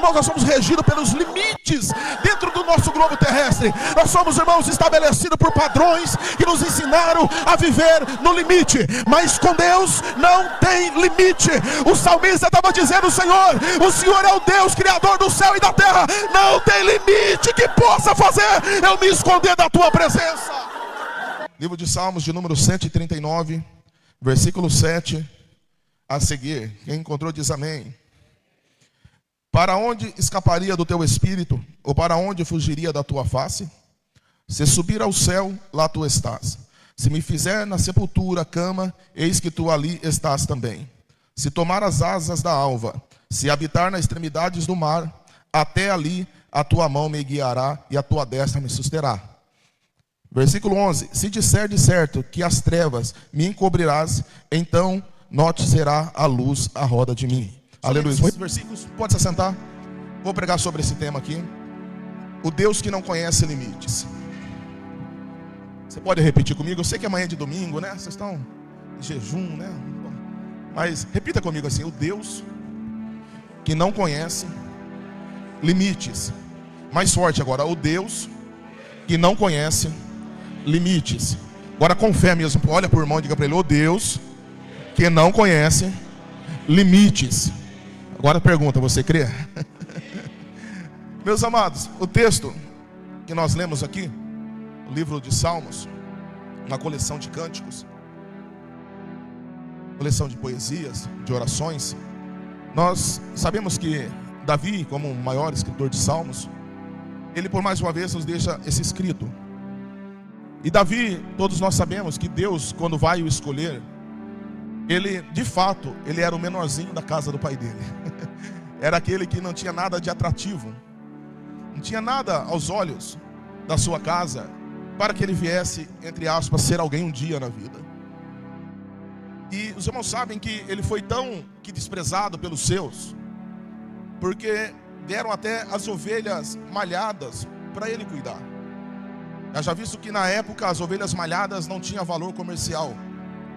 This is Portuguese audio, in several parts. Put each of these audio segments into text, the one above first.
irmãos, nós somos regidos pelos limites dentro do nosso globo terrestre. Nós somos, irmãos, estabelecidos por padrões que nos ensinaram a viver no limite. Mas com Deus não tem limite. O salmista estava dizendo: Senhor, o Senhor é o Deus criador do céu e da terra. Não tem limite que possa fazer eu me esconder da tua presença. Livro de Salmos de número 139, versículo 7 a seguir. Quem encontrou diz amém. Para onde escaparia do teu espírito? Ou para onde fugiria da tua face? Se subir ao céu, lá tu estás. Se me fizer na sepultura cama, eis que tu ali estás também. Se tomar as asas da alva, se habitar nas extremidades do mar, até ali a tua mão me guiará e a tua destra me susterá. Versículo 11. Se disser de certo que as trevas me encobrirás, então noite será a luz à roda de mim. Aleluia. Muitos versículos, pode se assentar. Vou pregar sobre esse tema aqui. O Deus que não conhece limites. Você pode repetir comigo? Eu sei que amanhã é de domingo, né? Vocês estão em jejum, né? Mas repita comigo assim: o Deus que não conhece limites. Mais forte agora: o Deus que não conhece limites. Agora com fé mesmo, olha por irmão e diga para ele: o Deus que não conhece limites. Agora pergunta: você crê? Meus amados, o texto que nós lemos aqui, o livro de Salmos, uma coleção de cânticos, coleção de poesias, de orações. Nós sabemos que Davi, como o maior escritor de Salmos, ele por mais uma vez nos deixa esse escrito. E Davi, todos nós sabemos que Deus, quando vai o escolher, ele, de fato, ele era o menorzinho da casa do pai dele. Era aquele que não tinha nada de atrativo, não tinha nada aos olhos da sua casa, para que ele viesse, entre aspas, ser alguém um dia na vida. E os irmãos sabem que ele foi tão que desprezado pelos seus, porque deram até as ovelhas malhadas para ele cuidar. Eu já visto que na época as ovelhas malhadas não tinham valor comercial,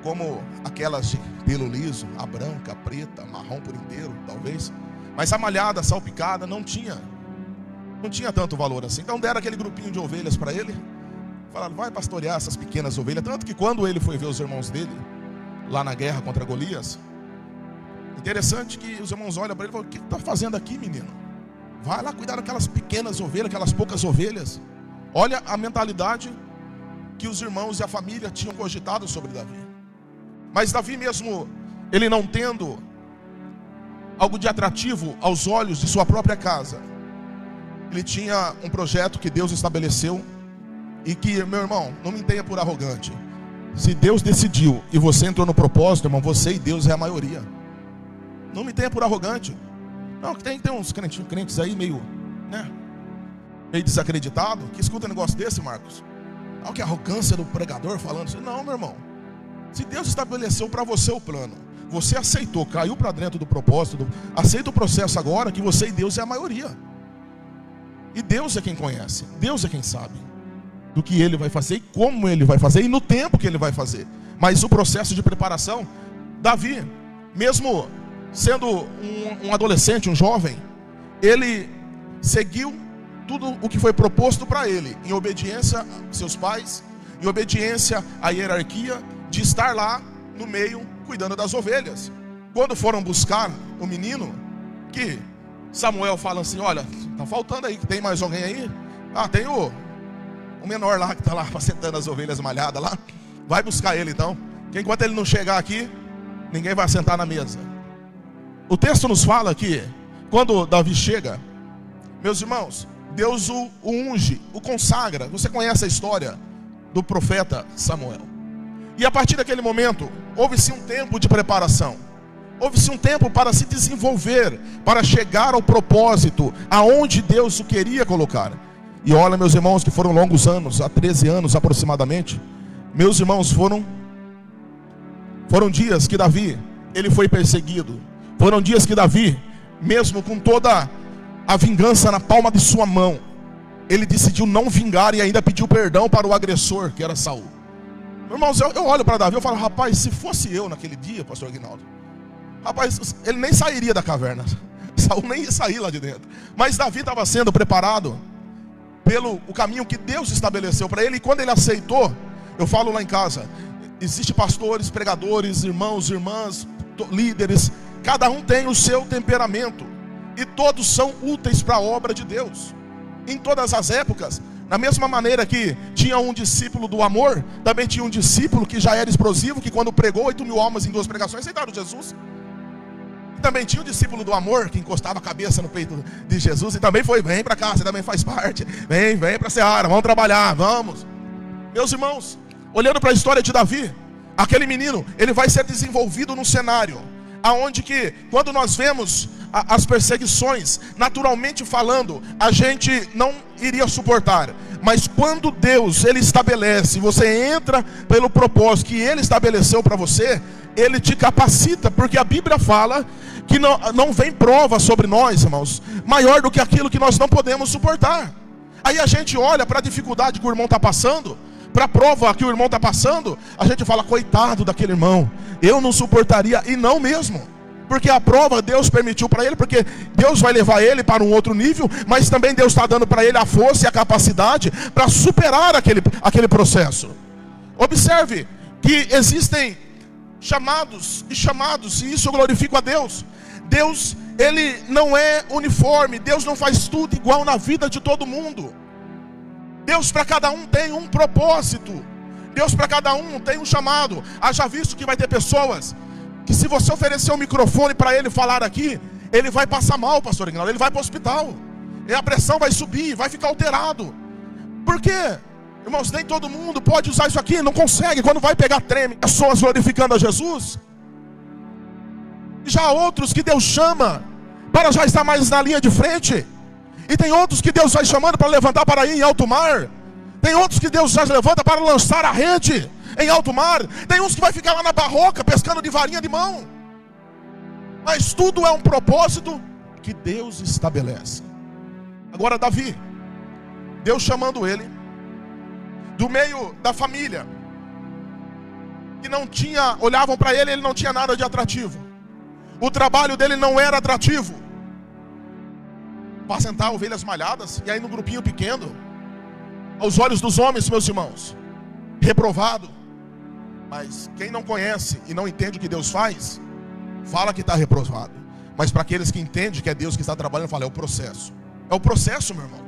como aquelas de pelo liso, a branca, a preta, marrom por inteiro, talvez. Mas a malhada, salpicada, não tinha tanto valor assim. Então deram aquele grupinho de ovelhas para ele. Falaram: vai pastorear essas pequenas ovelhas. Tanto que quando ele foi ver os irmãos dele, lá na guerra contra Golias, interessante que os irmãos olham para ele e falam: o que está fazendo aqui, menino? Vai lá cuidar daquelas pequenas ovelhas, aquelas poucas ovelhas. Olha a mentalidade que os irmãos e a família tinham cogitado sobre Davi. Mas Davi mesmo, ele não tendo algo de atrativo aos olhos de sua própria casa, ele tinha um projeto que Deus estabeleceu. E que, meu irmão, não me tenha por arrogante. Se Deus decidiu e você entrou no propósito, irmão, você e Deus é a maioria. Não me tenha por arrogante. Não, que tem uns crentes aí meio desacreditado, que escuta um negócio desse, Marcos. Olha que arrogância do pregador falando assim. Não, meu irmão. Se Deus estabeleceu para você o plano, você aceitou, caiu para dentro do propósito, aceita o processo agora, que você e Deus é a maioria. E Deus é quem conhece, Deus é quem sabe do que ele vai fazer e como ele vai fazer e no tempo que ele vai fazer. Mas o processo de preparação, Davi, mesmo sendo um adolescente, um jovem, ele seguiu tudo o que foi proposto para ele, em obediência a seus pais, em obediência à hierarquia, de estar lá no meio, cuidando das ovelhas. Quando foram buscar o menino, que Samuel fala assim: olha, está faltando aí, tem mais alguém aí? Ah, tem o menor lá que está lá apacentando as ovelhas malhadas lá. Vai buscar ele então, que enquanto ele não chegar aqui, ninguém vai sentar na mesa. O texto nos fala que quando Davi chega, meus irmãos, Deus o unge, o consagra. Você conhece a história do profeta Samuel. E a partir daquele momento, houve-se um tempo de preparação. Houve-se um tempo para se desenvolver, para chegar ao propósito, aonde Deus o queria colocar. E olha, meus irmãos, que foram longos anos, há 13 anos aproximadamente. Meus irmãos, foram dias que Davi, ele foi perseguido. Foram dias que Davi, mesmo com toda a vingança na palma de sua mão, ele decidiu não vingar e ainda pediu perdão para o agressor, que era Saul. Meus irmãos, eu olho para Davi e falo: rapaz, se fosse eu naquele dia, pastor Aguinaldo, rapaz, ele nem sairia da caverna. Saul nem ia sair lá de dentro. Mas Davi estava sendo preparado pelo o caminho que Deus estabeleceu para ele. E quando ele aceitou, eu falo lá em casa, existem pastores, pregadores, irmãos, irmãs, líderes, cada um tem o seu temperamento, e todos são úteis para a obra de Deus, em todas as épocas. Da mesma maneira que tinha um discípulo do amor, também tinha um discípulo que já era explosivo, que quando pregou 8.000 almas em 2 pregações, aceitaram Jesus. E também tinha um discípulo do amor, que encostava a cabeça no peito de Jesus, e também foi, vem para cá, você também faz parte, vem para a seara, vamos trabalhar, vamos. Meus irmãos, olhando para a história de Davi, aquele menino, ele vai ser desenvolvido num cenário aonde que, quando nós vemos as perseguições, naturalmente falando, a gente não iria suportar. Mas quando Deus, Ele estabelece, você entra pelo propósito que Ele estabeleceu para você, Ele te capacita, porque a Bíblia fala que não vem prova sobre nós, irmãos, maior do que aquilo que nós não podemos suportar. Aí a gente olha para a dificuldade que o irmão está passando, para a prova que o irmão está passando, a gente fala, coitado daquele irmão, eu não suportaria, e não mesmo, porque a prova Deus permitiu para ele, porque Deus vai levar ele para um outro nível, mas também Deus está dando para ele a força e a capacidade para superar aquele processo. Observe que existem chamados, e isso glorifica a Deus. Deus, Ele não é uniforme, Deus não faz tudo igual na vida de todo mundo. Deus para cada um tem um propósito, Deus para cada um tem um chamado. Haja visto que vai ter pessoas que, se você oferecer um microfone para ele falar aqui, ele vai passar mal, pastor Ignaldo, ele vai para o hospital, e a pressão vai subir, vai ficar alterado. Por quê? Irmãos, nem todo mundo pode usar isso aqui, não consegue, quando vai pegar treme, pessoas glorificando a Jesus. E já há outros que Deus chama para já estar mais na linha de frente, e tem outros que Deus vai chamando para levantar para ir em alto mar. Tem outros que Deus já levanta para lançar a rede em alto mar. Tem uns que vai ficar lá na barroca pescando de varinha de mão. Mas tudo é um propósito que Deus estabelece. Agora Davi, Deus chamando ele do meio da família, que não tinha, olhavam para ele, ele não tinha nada de atrativo. O trabalho dele não era atrativo. Apacentar ovelhas malhadas, e aí no grupinho pequeno, aos olhos dos homens, meus irmãos, reprovado. Mas quem não conhece e não entende o que Deus faz, fala que está reprovado. Mas para aqueles que entendem que é Deus que está trabalhando, fala, é o processo. É o processo, meu irmão.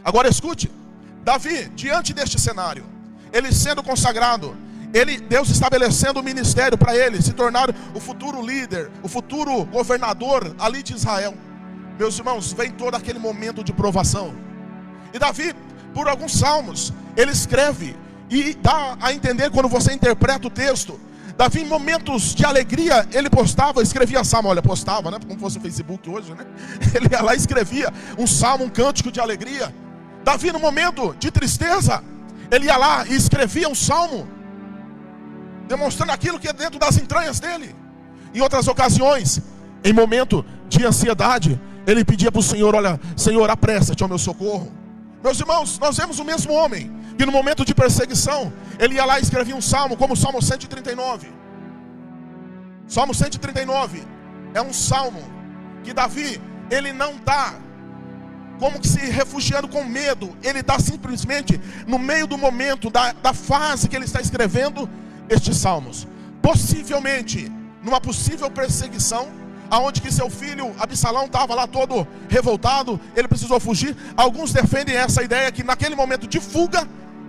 Agora escute, Davi, diante deste cenário, ele sendo consagrado, Deus estabelecendo o ministério para ele se tornar o futuro líder, o futuro governador ali de Israel. Meus irmãos, vem todo aquele momento de provação. E Davi, por alguns salmos, ele escreve, e dá a entender quando você interpreta o texto, Davi, em momentos de alegria, ele postava, escrevia salmo, olha, postava, né, como fosse o Facebook hoje, né? Ele ia lá e escrevia um salmo, um cântico de alegria. Davi, no momento de tristeza, ele ia lá e escrevia um salmo, demonstrando aquilo que é dentro das entranhas dele. Em outras ocasiões, em momento de ansiedade, ele pedia para o Senhor, olha, Senhor, apressa-te ao meu socorro. Meus irmãos, nós vemos o mesmo homem, que no momento de perseguição, ele ia lá e escrevia um salmo, como o Salmo 139. Salmo 139 é um salmo que Davi, ele não está como que se refugiando com medo, ele está simplesmente no meio do momento, da fase que ele está escrevendo estes salmos. Possivelmente, numa possível perseguição, aonde que seu filho Absalão estava lá todo revoltado, ele precisou fugir. Alguns defendem essa ideia que naquele momento de fuga,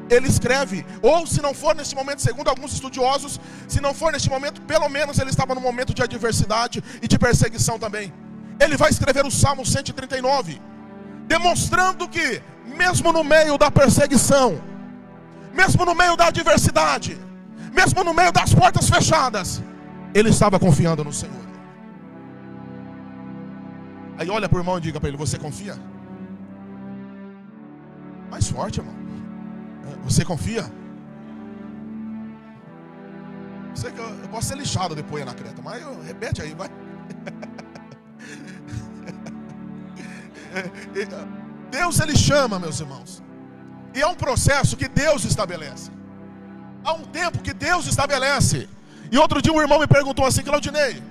ele escreve, ou se não for nesse momento, segundo alguns estudiosos, se não for nesse momento, pelo menos ele estava num momento de adversidade e de perseguição também. Ele vai escrever o Salmo 139, demonstrando que mesmo no meio da perseguição, mesmo no meio da adversidade, mesmo no meio das portas fechadas, ele estava confiando no Senhor. Aí olha para o irmão e diga para ele, você confia? Mais forte, irmão. Você confia? Sei que eu posso ser lixado depois na creta, mas repete aí, vai. Deus, ele chama, meus irmãos, e é um processo que Deus estabelece. Há um tempo que Deus estabelece. E outro dia um irmão me perguntou assim, Claudinei,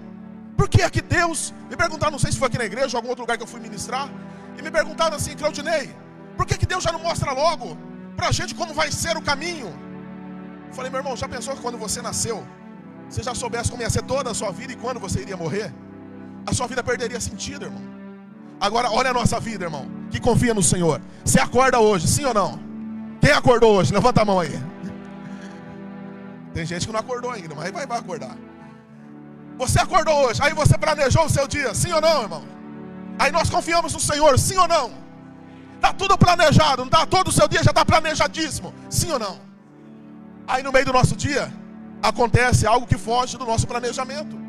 Por que é que Deus... Me perguntaram, não sei se foi aqui na igreja ou algum outro lugar que eu fui ministrar, e me perguntaram assim: Claudinei, por que Deus já não mostra logo pra gente como vai ser o caminho? Eu falei: meu irmão, já pensou que quando você nasceu, você já soubesse como ia ser toda a sua vida e quando você iria morrer? A sua vida perderia sentido, irmão. Agora olha a nossa vida, irmão, que confia no Senhor. Você acorda hoje, sim ou não? Quem acordou hoje? Levanta a mão aí. Tem gente que não acordou ainda, mas vai acordar. Você acordou hoje, aí você planejou o seu dia, sim ou não, irmão? Aí nós confiamos no Senhor, sim ou não? Está tudo planejado, não está? Todo o seu dia já está planejadíssimo, sim ou não? Aí no meio do nosso dia, acontece algo que foge do nosso planejamento.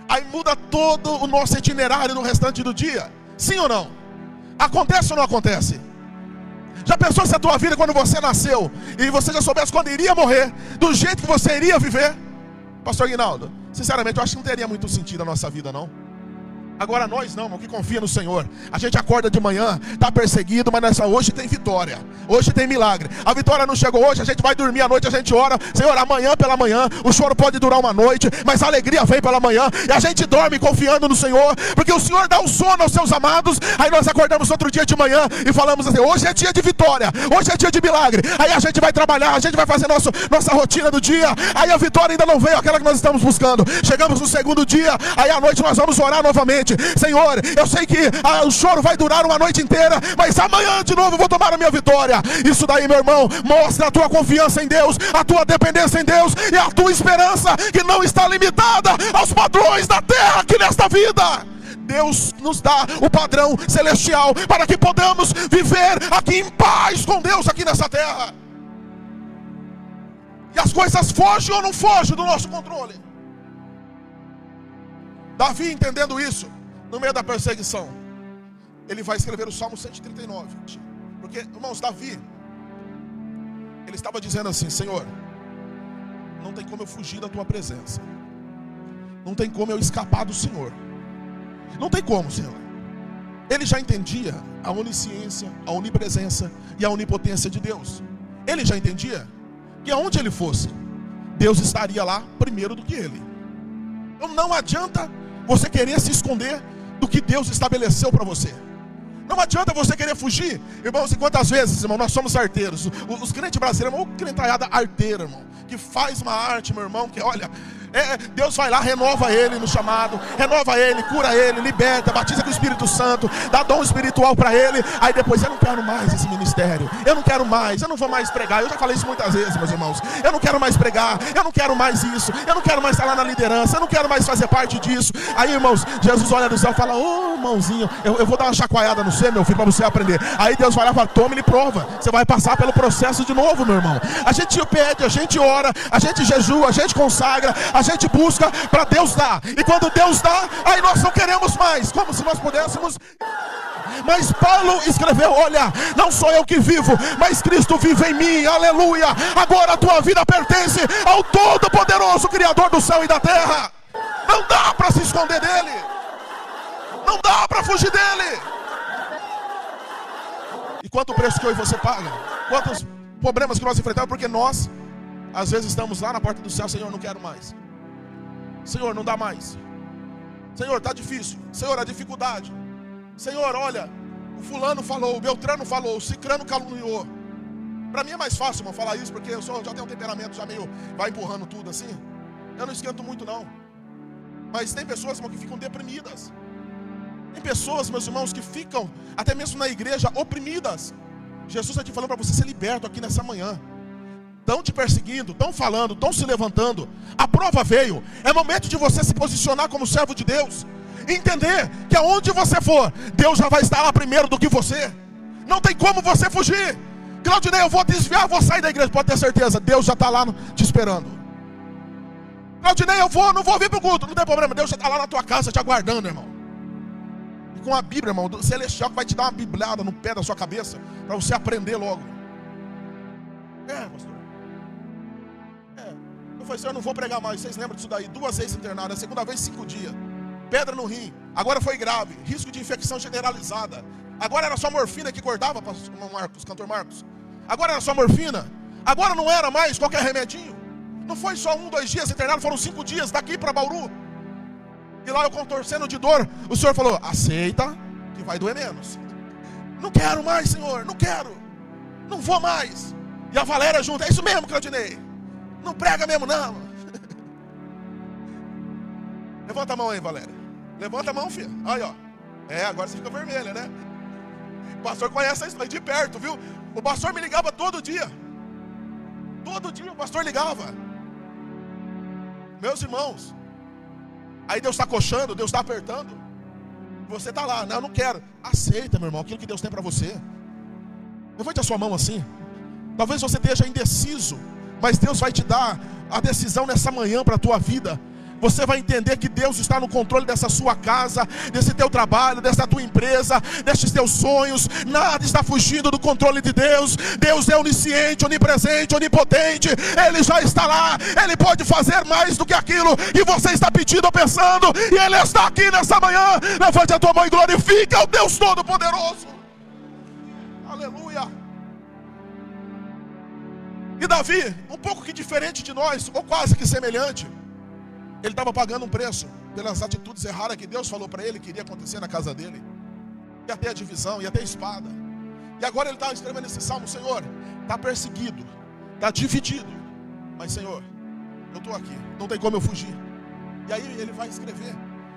Aí muda todo o nosso itinerário no restante do dia, sim ou não? Acontece ou não acontece? Já pensou se a tua vida, quando você nasceu, e você já soubesse quando iria morrer, do jeito que você iria viver? Pastor Aguinaldo, sinceramente, eu acho que não teria muito sentido a nossa vida, não. Agora nós não, irmão, que confia no Senhor. A gente acorda de manhã, está perseguido, mas hoje tem vitória, hoje tem milagre. A vitória não chegou hoje, a gente vai dormir à noite, a gente ora: Senhor, amanhã pela manhã, o choro pode durar uma noite, mas a alegria vem pela manhã. E a gente dorme confiando no Senhor, porque o Senhor dá um sono aos seus amados. Aí nós acordamos outro dia de manhã e falamos assim: hoje é dia de vitória, hoje é dia de milagre. Aí a gente vai trabalhar, a gente vai fazer nossa rotina do dia. Aí a vitória ainda não veio, aquela que nós estamos buscando. Chegamos no segundo dia, aí à noite nós vamos orar novamente: Senhor, eu sei que o choro vai durar uma noite inteira, mas amanhã de novo eu vou tomar a minha vitória. Isso daí, meu irmão, mostra a tua confiança em Deus, a tua dependência em Deus e a tua esperança, que não está limitada aos padrões da terra aqui nesta vida. Deus nos dá o padrão celestial para que podamos viver aqui em paz com Deus aqui nessa terra. E as coisas fogem ou não fogem do nosso controle. Davi, entendendo isso, no meio da perseguição, ele vai escrever o Salmo 139. Porque, irmãos, Davi, ele estava dizendo assim: Senhor, não tem como eu fugir da tua presença, não tem como eu escapar do Senhor, não tem como, Senhor. Ele já entendia a onisciência, a onipresença e a onipotência de Deus. Ele já entendia que aonde ele fosse, Deus estaria lá primeiro do que ele. Então não adianta você querer se esconder do que Deus estabeleceu para você. Não adianta você querer fugir. Irmãos, e quantas vezes, irmão, nós somos arteiros. Os crentes brasileiros, irmão, crentaiada arteira, irmão, que faz uma arte, meu irmão, que olha, Deus vai lá, renova ele no chamado, renova ele, cura ele, liberta, batiza com o Espírito Santo, dá dom espiritual para ele. Aí depois: eu não quero mais esse ministério, eu não quero mais, eu não vou mais pregar. Eu já falei isso muitas vezes, meus irmãos. Eu não quero mais pregar, eu não quero mais isso, eu não quero mais estar lá na liderança, eu não quero mais fazer parte disso. Aí, irmãos, Jesus olha do céu e fala: ô irmãozinho, eu vou dar uma chacoalhada no você, meu filho, para você aprender. Aí Deus vai lá e fala: tome e prova. Você vai passar pelo processo de novo, meu irmão. A gente pede, a gente ora, a gente jejua, a gente consagra, a gente busca para Deus dar. E quando Deus dá, aí nós não queremos mais, como se nós pudéssemos. Mas Paulo escreveu: olha, não sou eu que vivo, mas Cristo vive em mim, aleluia. Agora a tua vida pertence ao Todo-Poderoso, Criador do céu e da terra. Não dá para se esconder dele, não dá para fugir dele. E quanto preço que eu e você paga, quantos problemas que nós enfrentamos, porque nós às vezes estamos lá na porta do céu: Senhor, não quero mais, Senhor, não dá mais, Senhor, está difícil, Senhor, a dificuldade, Senhor, olha, o fulano falou, o Beltrano falou, o Cicrano caluniou. Para mim é mais fácil, irmão, falar isso, porque eu já tenho um temperamento já meio, vai empurrando tudo assim. Eu não esquento muito não. Mas tem pessoas, irmão, que ficam deprimidas. Tem pessoas, meus irmãos, que ficam até mesmo na igreja oprimidas. Jesus está te falando para você ser liberto aqui nessa manhã. Estão te perseguindo, estão falando, estão se levantando. A prova veio. É momento de você se posicionar como servo de Deus. Entender que aonde você for, Deus já vai estar lá primeiro do que você. Não tem como você fugir. Claudinei, eu vou desviar, vou sair da igreja. Pode ter certeza, Deus já está lá te esperando. Claudinei, não vou vir para o culto. Não tem problema, Deus já está lá na tua casa te aguardando, irmão. E com a Bíblia, irmão, do celestial, que vai te dar uma bibliada no pé da sua cabeça, para você aprender logo. Pastor. Eu falei: Senhor, eu não vou pregar mais. Vocês lembram disso daí? 2 vezes internado, a segunda vez 5 dias. Pedra no rim, agora foi grave, risco de infecção generalizada. Agora era só morfina que cortava, cantor Marcos. Agora era só morfina. Agora não era mais qualquer remedinho. Não foi só 1, 2 dias internado, foram 5 dias daqui para Bauru. E lá eu contorcendo de dor, o Senhor falou: aceita, que vai doer menos. Não quero mais, Senhor, não quero. Não vou mais. E a Valéria junto: é isso mesmo, Claudinei. Não prega mesmo, não. Levanta a mão aí, Valéria. Levanta a mão, filha. Aí, ó. Agora você fica vermelha, né? O pastor conhece isso aí de perto, viu? O pastor me ligava todo dia. Todo dia o pastor ligava. Meus irmãos, aí Deus está coxando, Deus está apertando. Você está lá: não, eu não quero. Aceita, meu irmão, aquilo que Deus tem para você. Levante a sua mão assim. Talvez você esteja indeciso, mas Deus vai te dar a decisão nessa manhã para a tua vida. Você vai entender que Deus está no controle dessa sua casa, desse teu trabalho, dessa tua empresa, desses teus sonhos. Nada está fugindo do controle de Deus. Deus é onisciente, onipresente, onipotente. Ele já está lá. Ele pode fazer mais do que aquilo que você está pedindo ou pensando. E Ele está aqui nessa manhã. Levante a tua mão e glorifica o Deus Todo-Poderoso. Aleluia. E Davi, um pouco que diferente de nós, ou quase que semelhante, ele estava pagando um preço pelas atitudes erradas que Deus falou para ele que iria acontecer na casa dele. Ia ter a divisão, ia ter a espada. E agora ele está escrevendo esse salmo: Senhor, está perseguido, está dividido, mas Senhor, eu estou aqui, não tem como eu fugir. E aí ele vai escrever,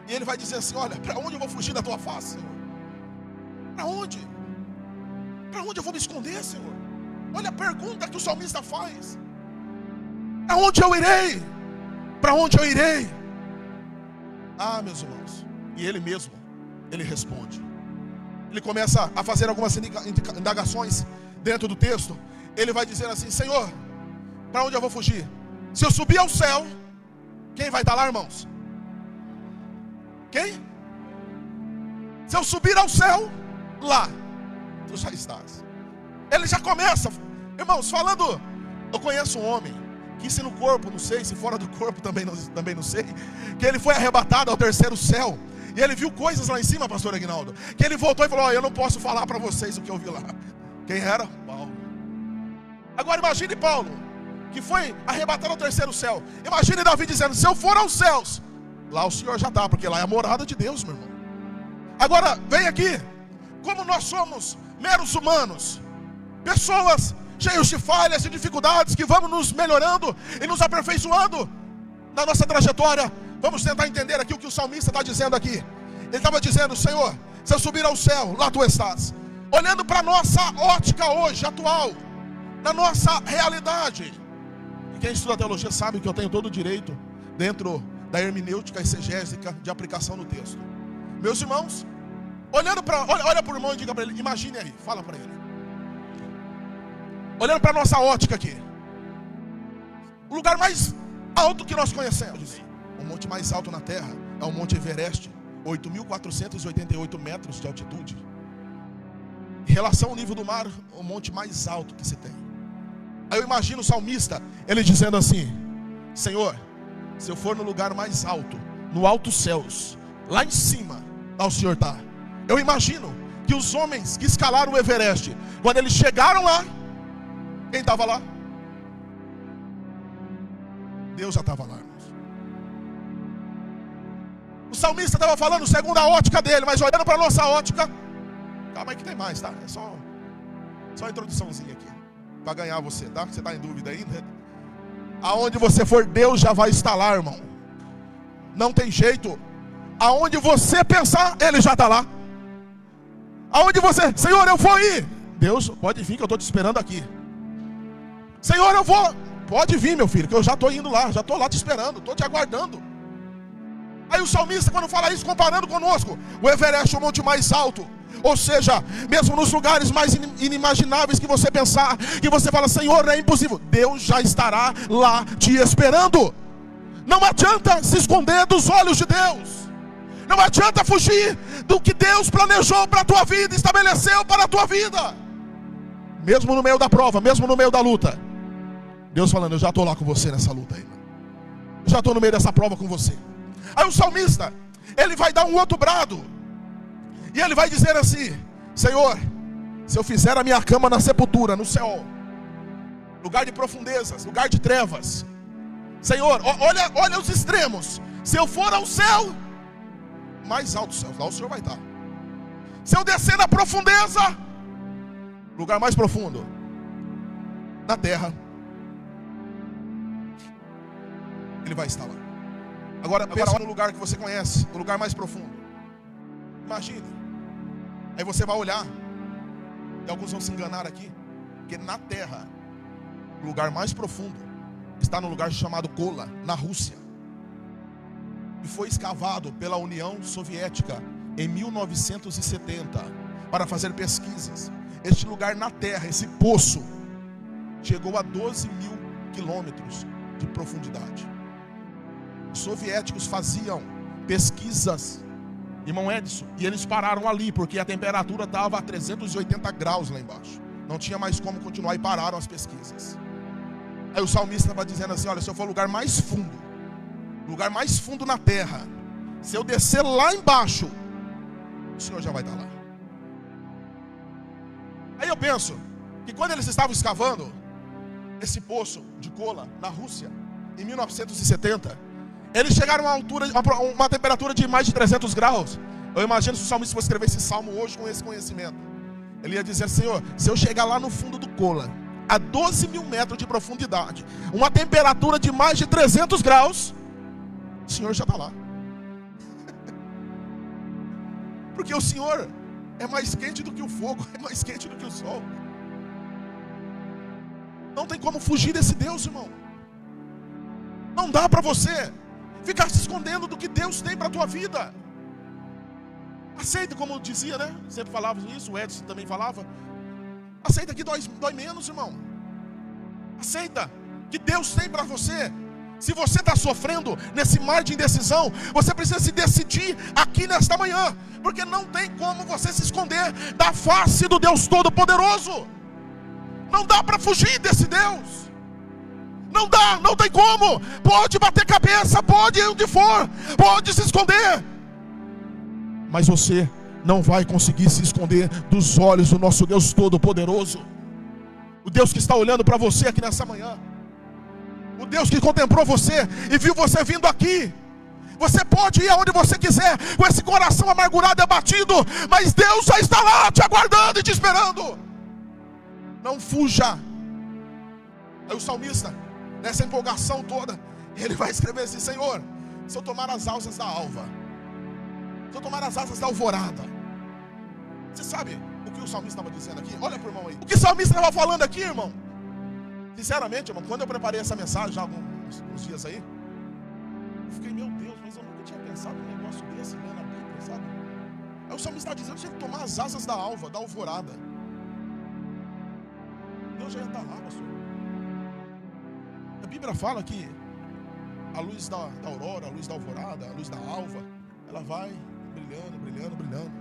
e ele vai dizer assim: olha, para onde eu vou fugir da tua face, Senhor? Para onde? Para onde eu vou me esconder, Senhor? Olha a pergunta que o salmista faz: aonde eu irei? Para onde eu irei? Ah, meus irmãos, e ele mesmo, ele responde. Ele começa a fazer algumas indagações dentro do texto. Ele vai dizer assim: Senhor, para onde eu vou fugir? Se eu subir ao céu, quem vai estar lá, irmãos? Quem? Se eu subir ao céu, lá tu já estás. Ele já começa, irmãos, falando. Eu conheço um homem que, se no corpo, não sei, se fora do corpo também não sei, que ele foi arrebatado ao terceiro céu, e ele viu coisas lá em cima, pastor Aguinaldo, que ele voltou e falou: eu não posso falar para vocês o que eu vi lá. Quem era? Paulo. Agora imagine Paulo, que foi arrebatado ao terceiro céu. Imagine Davi dizendo: se eu for aos céus, lá o Senhor já está, porque lá é a morada de Deus, meu irmão. Agora, vem aqui, como nós somos meros humanos, pessoas cheios de falhas e dificuldades, que vamos nos melhorando e nos aperfeiçoando na nossa trajetória. Vamos tentar entender aqui o que o salmista está dizendo aqui. Ele estava dizendo: Senhor, se eu subir ao céu, lá tu estás. Olhando para a nossa ótica hoje, atual, na nossa realidade. E quem estuda teologia sabe que eu tenho todo o direito, dentro da hermenêutica exegésica, de aplicação no texto. Meus irmãos, olhando para, olha para o irmão e diga para ele: imagine aí, fala para ele. Olhando para a nossa ótica aqui, o lugar mais alto que nós conhecemos, o monte mais alto na terra é o Monte Everest, 8.488 metros de altitude. Em relação ao nível do mar, o monte mais alto que se tem. Aí eu imagino o salmista, ele dizendo assim: Senhor, se eu for no lugar mais alto, no alto céus, lá em cima, lá o Senhor está. Eu imagino que os homens que escalaram o Everest, quando eles chegaram lá, quem estava lá? Deus já estava lá, irmãos. O salmista estava falando segundo a ótica dele, mas olhando para a nossa ótica, calma aí que tem mais, tá? É só uma introduçãozinha aqui, para ganhar você, tá? Você está em dúvida ainda? Aonde você for, Deus já vai estar lá, irmão. Não tem jeito. Aonde você pensar, Ele já está lá. Aonde você, Senhor, eu vou ir. Deus, pode vir que eu estou te esperando aqui. Senhor, eu vou. Pode vir, meu filho, que eu já estou indo lá. Já estou lá te esperando, estou te aguardando. Aí o salmista, quando fala isso, comparando conosco, o Everest é o monte mais alto. Ou seja, mesmo nos lugares mais inimagináveis que você pensar, que você fala: Senhor, é impossível, Deus já estará lá te esperando. Não adianta se esconder dos olhos de Deus. Não adianta fugir do que Deus planejou para a tua vida, estabeleceu para a tua vida. Mesmo no meio da prova, mesmo no meio da luta, Deus falando: eu já estou lá com você nessa luta aí, mano. Eu já estou no meio dessa prova com você. Aí o salmista, ele vai dar um outro brado, e ele vai dizer assim: Senhor, se eu fizer a minha cama na sepultura, no céu, lugar de profundezas, lugar de trevas, Senhor, olha os extremos. Se eu for ao céu, mais alto dos céus, lá o Senhor vai estar. Se eu descer na profundeza, lugar mais profundo, na terra, Ele vai estar lá. Agora pensa no lugar que você conhece, o lugar mais profundo. Imagine. Aí você vai olhar, e alguns vão se enganar aqui, porque na terra, o lugar mais profundo está no lugar chamado Kola, na Rússia. E foi escavado pela União Soviética em 1970 para fazer pesquisas. Este lugar na terra, esse poço, chegou a 12 mil quilômetros de profundidade. Os soviéticos faziam pesquisas, irmão Edson, e eles pararam ali, porque a temperatura estava a 380 graus lá embaixo. Não tinha mais como continuar e pararam as pesquisas. Aí o salmista estava dizendo assim: olha, se eu for o lugar mais fundo na terra, se eu descer lá embaixo, o Senhor já vai estar lá. Aí eu penso que quando eles estavam escavando esse poço de Kola na Rússia, em 1970, eles chegaram a uma temperatura de mais de 300 graus. Eu imagino se o salmista fosse escrever esse salmo hoje com esse conhecimento, ele ia dizer: Senhor, se eu chegar lá no fundo do Kola, a 12 mil metros de profundidade, uma temperatura de mais de 300 graus, o Senhor já está lá. Porque o Senhor é mais quente do que o fogo, é mais quente do que o sol. Não tem como fugir desse Deus, irmão. Não dá para você ficar se escondendo do que Deus tem para a tua vida. Aceita, como eu dizia, né? Sempre falava isso, o Edson também falava. Aceita que dói menos, irmão. Aceita que Deus tem para você. Se você está sofrendo nesse mar de indecisão, você precisa se decidir aqui nesta manhã, porque não tem como você se esconder da face do Deus Todo-Poderoso. Não dá para fugir desse Deus. Não dá, não tem como. Pode bater cabeça, pode ir onde for, pode se esconder, mas você não vai conseguir se esconder dos olhos do nosso Deus Todo-Poderoso. O Deus que está olhando para você aqui nessa manhã. O Deus que contemplou você e viu você vindo aqui. Você pode ir aonde você quiser com esse coração amargurado e abatido, mas Deus já está lá te aguardando e te esperando. Não fuja. Aí o salmista, nessa empolgação toda, ele vai escrever assim: Senhor, se eu tomar as asas da alva, se eu tomar as asas da alvorada. Você sabe o que o salmista estava dizendo aqui? Olha para o irmão aí. O que o salmista estava falando aqui, irmão? Sinceramente, irmão, quando eu preparei essa mensagem já há uns dias aí, eu fiquei: meu Deus, mas eu nunca tinha pensado num negócio desse, né, na Bíblia, sabe? Aí o salmista está dizendo: você tem que tomar as asas da alva, da alvorada. Deus já ia estar lá, pastor. A Bíblia fala que a luz da aurora, a luz da alvorada, a luz da alva, ela vai brilhando, brilhando, brilhando.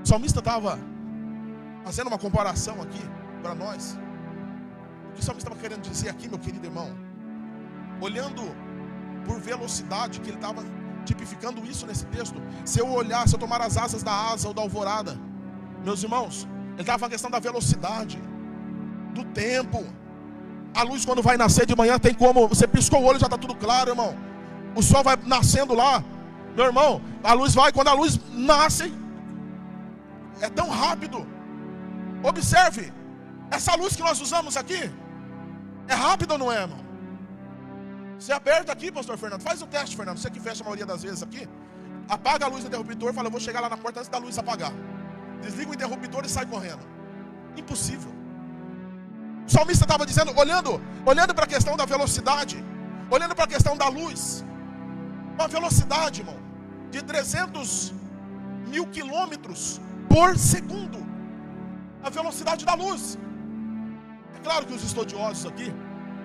O salmista estava fazendo uma comparação aqui para nós. O que o salmista estava querendo dizer aqui, meu querido irmão, olhando por velocidade, que ele estava tipificando isso nesse texto. Se eu olhar, se eu tomar as asas da asa ou da alvorada, meus irmãos, ele estava falando a questão da velocidade, do tempo. A luz, quando vai nascer de manhã, tem como, você piscou o olho, já está tudo claro, irmão. O sol vai nascendo lá, meu irmão, a luz vai, quando a luz nasce, é tão rápido. Observe, essa luz que nós usamos aqui é rápida ou não é, irmão? Você aperta aqui, pastor Fernando, faz o teste, Fernando, você que fecha a maioria das vezes aqui, apaga a luz do interruptor e fala: eu vou chegar lá na porta antes da luz apagar. Desliga o interruptor e sai correndo. Impossível. O salmista estava dizendo, olhando para a questão da velocidade, olhando para a questão da luz, uma velocidade, irmão, de 300 mil quilômetros por segundo, a velocidade da luz. É claro que os estudiosos aqui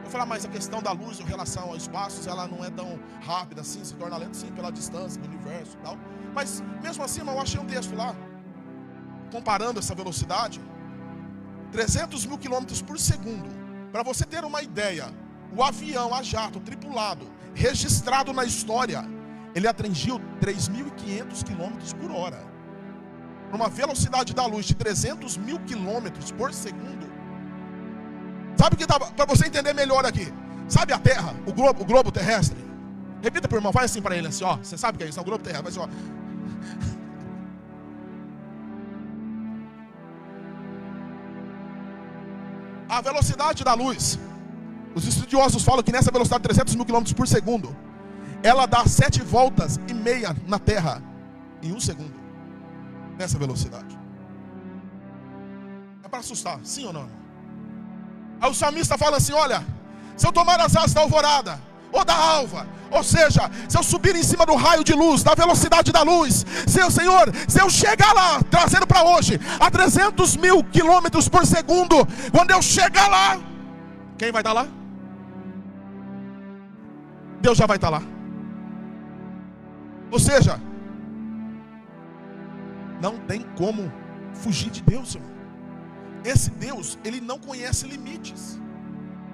vão falar: mas a questão da luz em relação aos espaços, ela não é tão rápida assim, se torna lenta sim pela distância do universo e tal. Mas mesmo assim, irmão, eu achei um texto lá, comparando essa velocidade, 300 mil quilômetros por segundo. Para você ter uma ideia, o avião a jato tripulado, registrado na história, ele atingiu 3.500 quilômetros por hora. Uma velocidade da luz de 300 mil quilômetros por segundo. Sabe o que dá para você entender melhor aqui? Sabe a Terra, o globo terrestre? Repita para o irmão, vai assim para ele, assim, ó. Você sabe o que é isso? É o globo terrestre, vai assim, ó. A velocidade da luz, os estudiosos falam que nessa velocidade de 300 mil km por segundo, ela dá 7,5 voltas na Terra em 1 segundo. Nessa velocidade. É para assustar, sim ou não? Aí o salmista fala assim, olha, se eu tomar as asas da alvorada, ou da alva, ou seja, se eu subir em cima do raio de luz, da velocidade da luz, Senhor, se eu chegar lá, trazendo para hoje, a 300 mil km por segundo, quando eu chegar lá, quem vai estar lá? Deus já vai estar lá. Ou seja, não tem como fugir de Deus, irmão. Esse Deus, ele não conhece limites.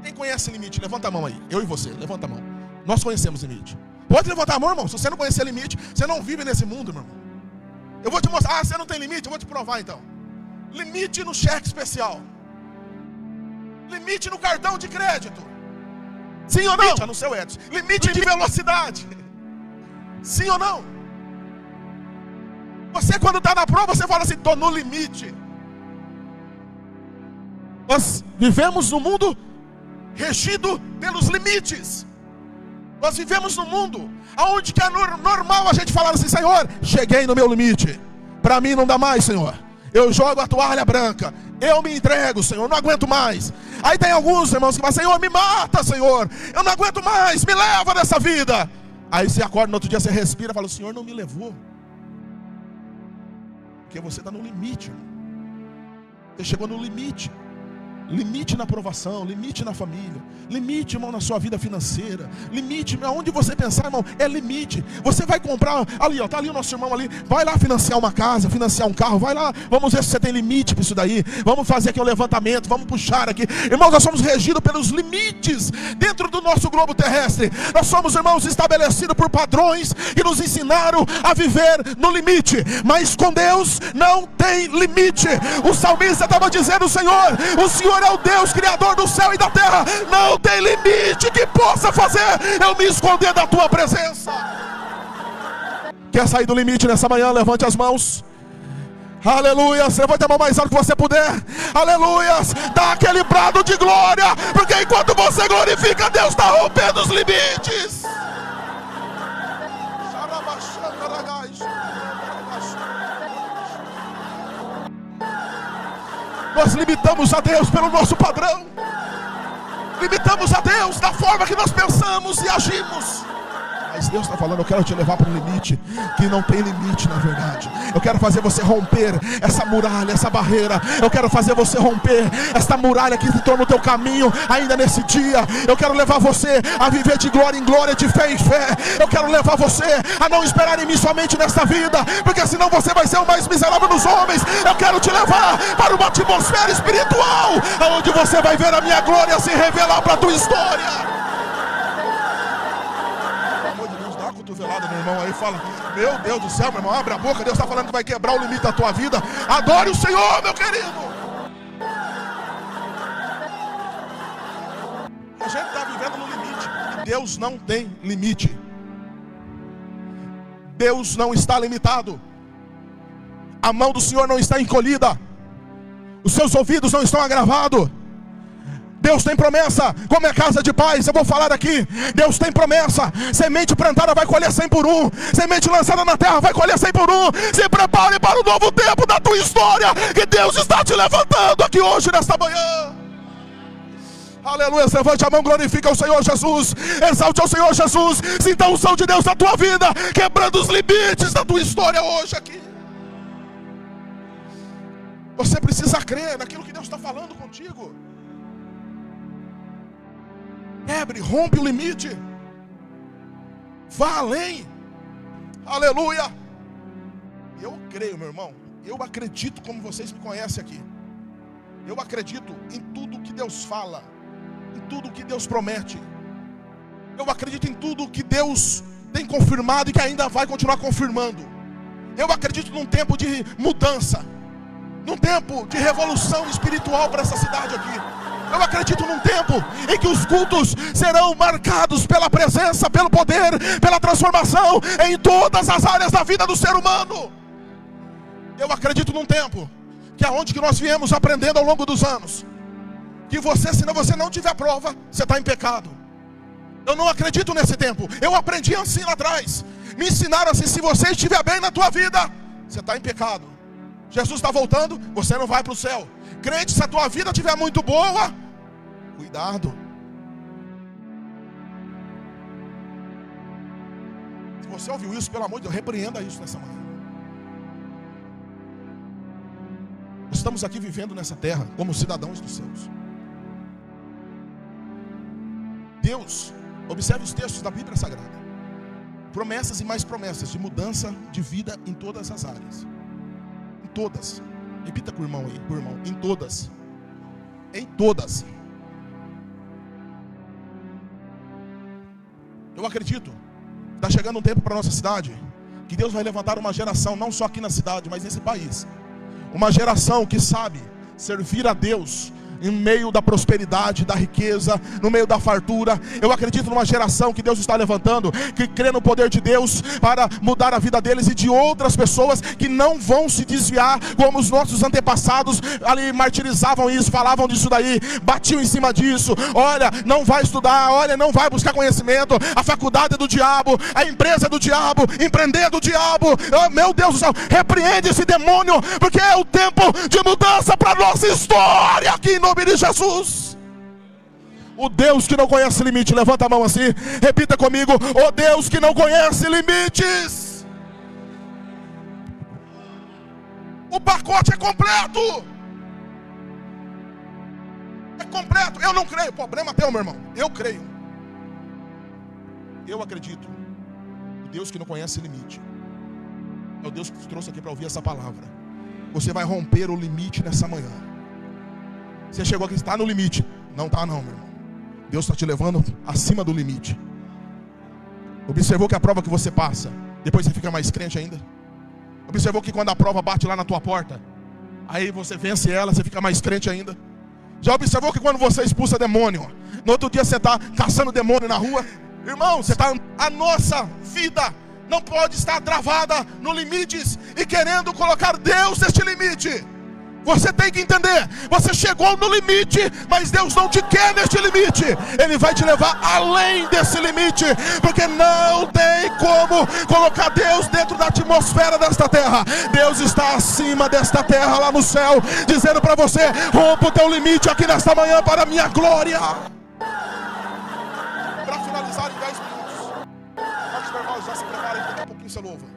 Quem conhece limite? Levanta a mão aí. Eu e você, levanta a mão. Nós conhecemos limite. Pode levantar a mão, irmão. Se você não conhecer limite, você não vive nesse mundo, irmão. Eu vou te mostrar. Ah, você não tem limite? Eu vou te provar então. Limite no cheque especial. Limite no cartão de crédito. Sim ou não? Limite no seu Edson. Limite de velocidade. Sim ou não? Você quando está na prova, você fala assim, estou no limite. Nós vivemos num mundo regido pelos limites. Nós vivemos num mundo onde que é normal a gente falar assim, Senhor, cheguei no meu limite. Para mim não dá mais, Senhor. Eu jogo a toalha branca. Eu me entrego, Senhor, não aguento mais. Aí tem alguns irmãos que falam, Senhor, me mata, Senhor. Eu não aguento mais, me leva nessa vida. Aí você acorda no outro dia, você respira e fala, o Senhor não me levou. Porque você está no limite, irmão. Você chegou no limite. Limite na aprovação, limite na família, limite, irmão, na sua vida financeira, limite, aonde você pensar, irmão, é limite. Você vai comprar, ali, ó, tá ali o nosso irmão ali, vai lá financiar uma casa, financiar um carro, vai lá, vamos ver se você tem limite para isso daí, vamos fazer aqui um levantamento, vamos puxar aqui. Irmãos, nós somos regidos pelos limites dentro do nosso globo terrestre. Nós somos, irmãos, estabelecidos por padrões que nos ensinaram a viver no limite, mas com Deus não tem limite. O salmista estava dizendo, o Senhor é o Deus criador do céu e da terra. Não tem limite que possa fazer eu me esconder da tua presença. Quer sair do limite nessa manhã? Levante as mãos. Aleluia, levante a mão mais alto que você puder. Aleluia, dá aquele brado de glória, porque enquanto você glorifica, Deus está rompendo os limites. Nós limitamos a Deus pelo nosso padrão. Limitamos a Deus da forma que nós pensamos e agimos. Mas Deus está falando, eu quero te levar para um limite que não tem limite na verdade. Eu quero fazer você romper essa muralha, essa barreira. Eu quero fazer você romper esta muralha que se torna o teu caminho ainda nesse dia. Eu quero levar você a viver de glória em glória, de fé em fé. Eu quero levar você a não esperar em mim somente nesta vida, porque senão você vai ser o mais miserável dos homens. Eu quero te levar para uma atmosfera espiritual, onde você vai ver a minha glória se revelar para a tua história. Cotovelada no irmão aí, fala, meu Deus do céu, meu irmão, abre a boca, Deus está falando que vai quebrar o limite da tua vida. Adore o Senhor, meu querido. A gente está vivendo no limite, e Deus não tem limite. Deus não está limitado. A mão do Senhor não está encolhida. Os seus ouvidos não estão agravados. Deus tem promessa, como é casa de paz, eu vou falar aqui. Deus tem promessa, semente plantada vai colher 100 por 1, semente lançada na terra vai colher 100 por 1. Se prepare para o novo tempo da tua história, que Deus está te levantando aqui hoje, nesta manhã. Aleluia, levante a mão, glorifica o Senhor Jesus, exalte ao Senhor Jesus, sinta a unção de Deus na tua vida, quebrando os limites da tua história hoje aqui. Você precisa crer naquilo que Deus está falando contigo. Quebre, rompe o limite. Vá além. Aleluia. Eu creio, meu irmão. Eu acredito como vocês me conhecem aqui. Eu acredito em tudo que Deus fala, em tudo que Deus promete. Eu acredito em tudo que Deus tem confirmado e que ainda vai continuar confirmando. Eu acredito num tempo de mudança, num tempo de revolução espiritual para essa cidade aqui. Eu acredito num tempo em que os cultos serão marcados pela presença, pelo poder, pela transformação em todas as áreas da vida do ser humano. Eu acredito num tempo que aonde que nós viemos aprendendo ao longo dos anos, que você, se você não tiver prova, você está em pecado. Eu não acredito nesse tempo. Eu aprendi assim lá atrás. Me ensinaram assim: se você estiver bem na tua vida, você está em pecado. Jesus está voltando, você não vai para o céu. Crente, se a tua vida estiver muito boa, cuidado. Se você ouviu isso, pelo amor de Deus, repreenda isso nessa manhã. Estamos aqui vivendo nessa terra como cidadãos dos céus. Deus, observe os textos da Bíblia Sagrada. Promessas e mais promessas de mudança de vida em todas as áreas. Em todas. Repita com o irmão aí, em todas. Em todas. Eu acredito, está chegando um tempo para a nossa cidade, que Deus vai levantar uma geração, não só aqui na cidade, mas nesse país. Uma geração que sabe servir a Deus em meio da prosperidade, da riqueza, no meio da fartura. Eu acredito numa geração que Deus está levantando, que crê no poder de Deus para mudar a vida deles e de outras pessoas, que não vão se desviar como os nossos antepassados ali martirizavam isso, falavam disso daí, batiam em cima disso. Olha, não vai estudar, olha, não vai buscar conhecimento, a faculdade é do diabo, a empresa é do diabo, empreender é do diabo. Oh, meu Deus do céu, repreende esse demônio, porque é o tempo de mudança para a nossa história aqui em nome de Jesus. O Deus que não conhece limite, levanta a mão assim, repita comigo: o Deus que não conhece limites. O pacote é completo. É completo. Eu não creio, problema teu, meu irmão. Eu creio. Eu acredito. O Deus que não conhece limite é o Deus que te trouxe aqui para ouvir essa palavra. Você vai romper o limite nessa manhã. Você chegou aqui, está no limite. Não está não, meu irmão. Deus está te levando acima do limite. Observou que a prova que você passa, depois você fica mais crente ainda? Observou que quando a prova bate lá na tua porta, aí você vence ela, você fica mais crente ainda? Já observou que quando você expulsa demônio, no outro dia você está caçando demônio na rua? Irmão, a nossa vida não pode estar travada no limites e querendo colocar Deus neste limite. Você tem que entender, você chegou no limite, mas Deus não te quer neste limite. Ele vai te levar além desse limite, porque não tem como colocar Deus dentro da atmosfera desta terra. Deus está acima desta terra lá no céu, dizendo para você: rompa o teu limite aqui nesta manhã para a minha glória. Para finalizar em 10 minutos, pode normal, já se prepara, daqui a pouquinho você louva.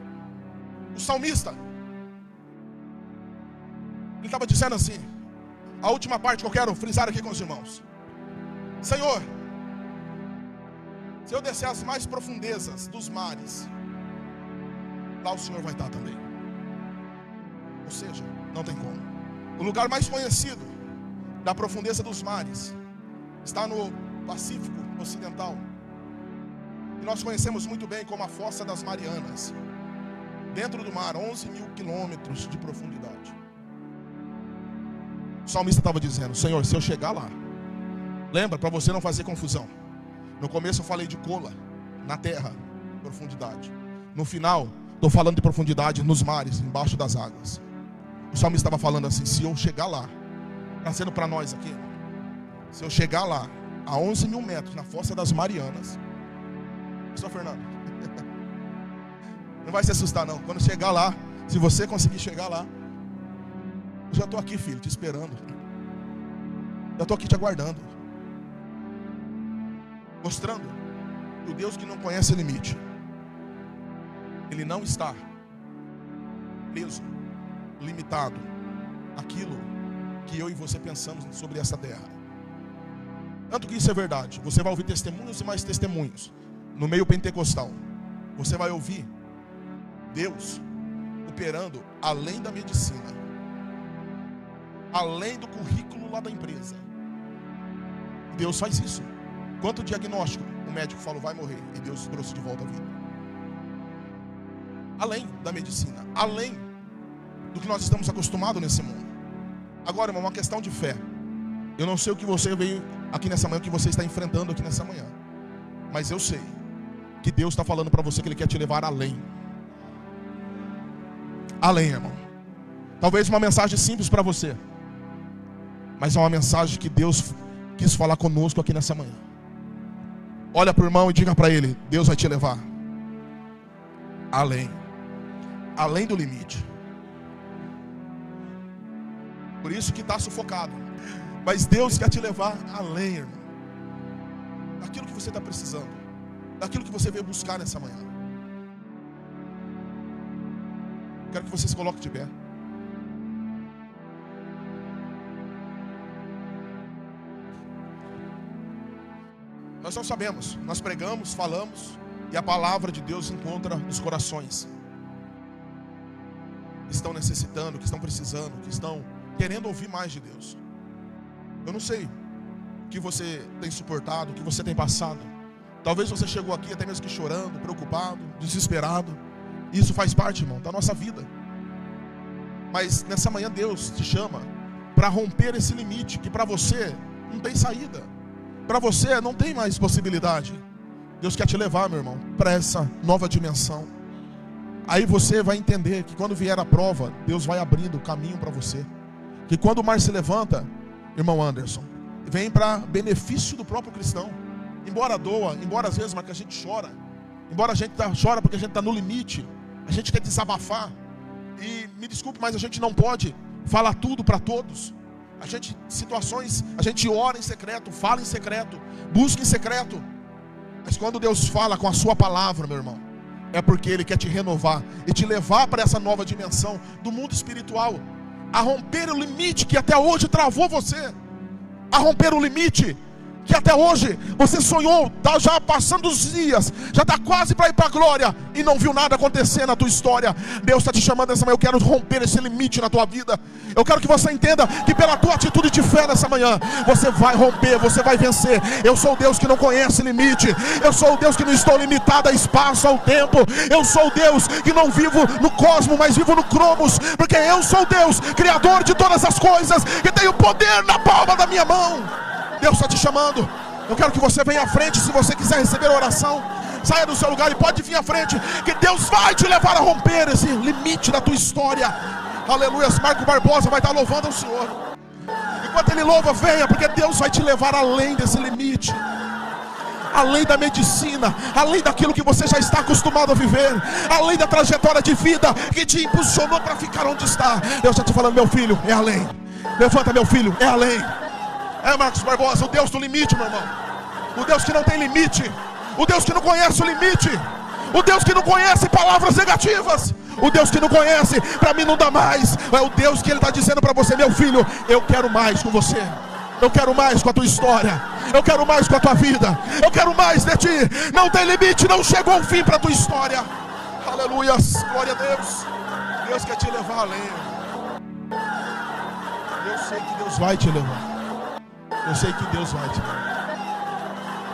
O salmista, ele estava dizendo assim, a última parte que eu quero frisar aqui com os irmãos: Senhor, se eu descer as mais profundezas dos mares, lá o Senhor vai estar também. Ou seja, não tem como. O lugar mais conhecido da profundeza dos mares está no Pacífico Ocidental, e nós conhecemos muito bem como a Fossa das Marianas. Dentro do mar, 11 mil quilômetros de profundidade. O salmista estava dizendo: Senhor, se eu chegar lá, lembra, para você não fazer confusão, no começo eu falei de cola, na terra, profundidade. No final, estou falando de profundidade nos mares, embaixo das águas. O salmista estava falando assim: se eu chegar lá, trazendo para nós aqui, se eu chegar lá, a 11 mil metros, na Fossa das Marianas, Pastor Fernando, não vai se assustar não, quando chegar lá, se você conseguir chegar lá, eu já estou aqui, filho, te esperando. Já estou aqui te aguardando. Mostrando que o Deus que não conhece limite, Ele não está preso, limitado àquilo que eu e você pensamos sobre essa terra. Tanto que isso é verdade. Você vai ouvir testemunhos e mais testemunhos. No meio pentecostal, você vai ouvir Deus operando além da medicina, além do currículo lá da empresa. Deus faz isso. Quanto diagnóstico o médico falou vai morrer, e Deus trouxe de volta a vida. Além da medicina, além do que nós estamos acostumados nesse mundo. Agora, irmão, uma questão de fé. Eu não sei o que você veio aqui nessa manhã, o que você está enfrentando aqui nessa manhã, mas eu sei que Deus está falando para você que Ele quer te levar além. Além, irmão. Talvez uma mensagem simples para você, mas é uma mensagem que Deus quis falar conosco aqui nessa manhã. Olha para o irmão e diga para ele: Deus vai te levar além. Além do limite. Por isso que está sufocado. Mas Deus quer te levar além, irmão. Daquilo que você está precisando. Daquilo que você veio buscar nessa manhã. Quero que você se coloque de pé. Nós não sabemos. Nós pregamos, falamos, e a palavra de Deus encontra nos corações que estão necessitando, que estão precisando, que estão querendo ouvir mais de Deus. Eu não sei o que você tem suportado, o que você tem passado. Talvez você chegou aqui até mesmo que chorando, preocupado, desesperado. Isso faz parte, irmão, da nossa vida. Mas nessa manhã Deus te chama para romper esse limite que para você não tem saída. Para você não tem mais possibilidade. Deus quer te levar, meu irmão, para essa nova dimensão. Aí você vai entender que quando vier a prova, Deus vai abrindo o caminho para você. Que quando o mar se levanta, irmão Anderson, vem para benefício do próprio cristão. Embora doa, embora às vezes, mas que a gente chora. Embora a gente chora porque a gente está no limite. A gente quer desabafar. E me desculpe, mas a gente não pode falar tudo para todos. Situações, a gente ora em secreto, fala em secreto, busca em secreto. Mas quando Deus fala com a sua palavra, meu irmão, é porque Ele quer te renovar e te levar para essa nova dimensão do mundo espiritual. A romper o limite que até hoje travou você. A romper o limite que até hoje você sonhou, está já passando os dias, já está quase para ir para a glória e não viu nada acontecer na tua história. Deus está te chamando nessa manhã. Eu quero romper esse limite na tua vida. Eu quero que você entenda que pela tua atitude de fé nessa manhã, você vai romper, você vai vencer. Eu sou o Deus que não conhece limite. Eu sou o Deus que não estou limitado a espaço, ao tempo. Eu sou o Deus que não vivo no cosmos, mas vivo no cromos, porque eu sou Deus, criador de todas as coisas, que tem o poder na palma da minha mão. Deus está te chamando. Eu quero que você venha à frente. Se você quiser receber a oração, saia do seu lugar e pode vir à frente, que Deus vai te levar a romper esse limite da tua história. Aleluia. Marco Barbosa vai estar louvando ao Senhor. Enquanto ele louva, venha, porque Deus vai te levar além desse limite, além da medicina, além daquilo que você já está acostumado a viver, além da trajetória de vida que te impulsionou para ficar onde está. Deus está te falando: meu filho, é além. Levanta, meu filho, é além. É, Marcos Barbosa, o Deus do limite, meu irmão. O Deus que não tem limite. O Deus que não conhece o limite. O Deus que não conhece palavras negativas. O Deus que não conhece, para mim não dá mais. É o Deus que Ele está dizendo para você: meu filho, eu quero mais com você. Eu quero mais com a tua história. Eu quero mais com a tua vida. Eu quero mais de ti. Não tem limite, não chegou ao fim para a tua história. Aleluia, glória a Deus. Deus quer te levar além. Eu sei que Deus vai te levar. Eu sei que Deus vai te levar.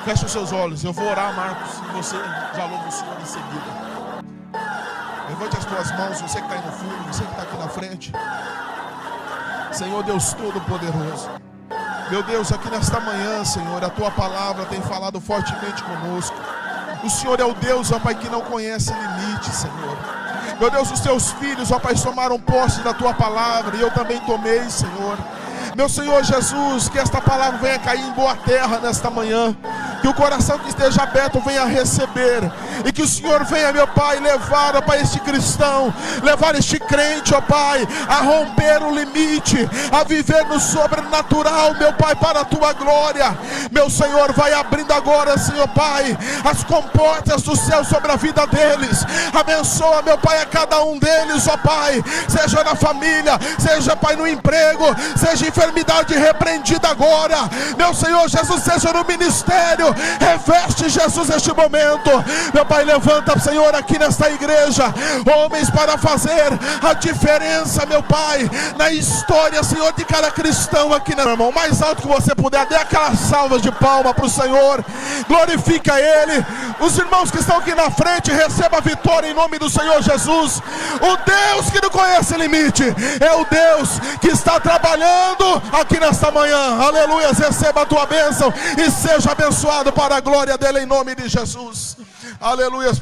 Feche os seus olhos. Eu vou orar, Marcos, e você já louva o Senhor em seguida. Levante as tuas mãos, você que está aí no fundo, você que está aqui na frente. Senhor Deus Todo-Poderoso, meu Deus, aqui nesta manhã, Senhor, a tua palavra tem falado fortemente conosco. O Senhor é o Deus, ó Pai, que não conhece limite, Senhor. Meu Deus, os teus filhos, ó Pai, tomaram posse da tua palavra, e eu também tomei, Senhor. Meu Senhor Jesus, que esta palavra venha cair em boa terra nesta manhã. Que o coração que esteja aberto venha receber. E que o Senhor venha, meu Pai, levar, ó Pai, este cristão, levar este crente, ó Pai, a romper o limite, a viver no sobrenatural, meu Pai, para a tua glória. Meu Senhor, vai abrindo agora, Senhor Pai, as comportas do céu sobre a vida deles. Abençoa, meu Pai, a cada um deles, ó Pai, seja na família, seja, Pai, no emprego, seja enfermidade repreendida agora. Meu Senhor Jesus, seja no ministério, Reveste, Jesus, neste momento. Meu Pai, levanta, Senhor, aqui nesta igreja homens para fazer a diferença, meu Pai, na história, Senhor, de cada cristão aqui, meu irmão. Mais alto que você puder, dê aquelas salvas de palma para o Senhor. Glorifica Ele. Os irmãos que estão aqui na frente, receba a vitória em nome do Senhor Jesus. O Deus que não conhece limite é o Deus que está trabalhando aqui nesta manhã. Aleluia. Receba a tua bênção e seja abençoado para a glória dele em nome de Jesus. Aleluia.